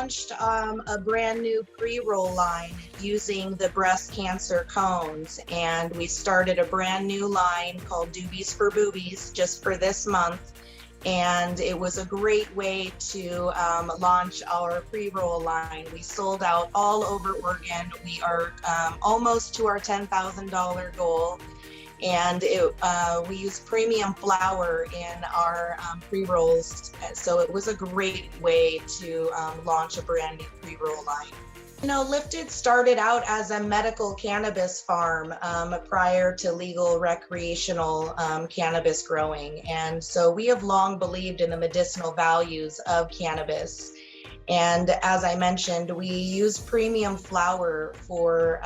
launched a brand new pre-roll line using the breast cancer cones, and we started a brand new line called Doobies for Boobies just for this month. And it was a great way to launch our pre-roll line. We sold out all over Oregon. We are almost to our $10,000 goal. And we use premium flour in our pre-rolls. So it was a great way to launch a brand new pre-roll line. You know, Lifted started out as a medical cannabis farm prior to legal recreational cannabis growing. And so we have long believed in the medicinal values of cannabis. And as I mentioned, we use premium flour for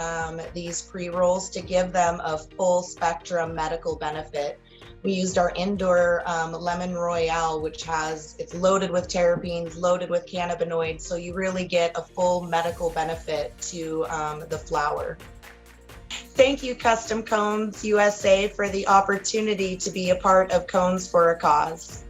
these pre-rolls to give them a full spectrum medical benefit. We used our indoor Lemon Royale, it's loaded with terpenes, loaded with cannabinoids, so you really get a full medical benefit to the flower. Thank you, Custom Cones USA, for the opportunity to be a part of Cones for a Cause.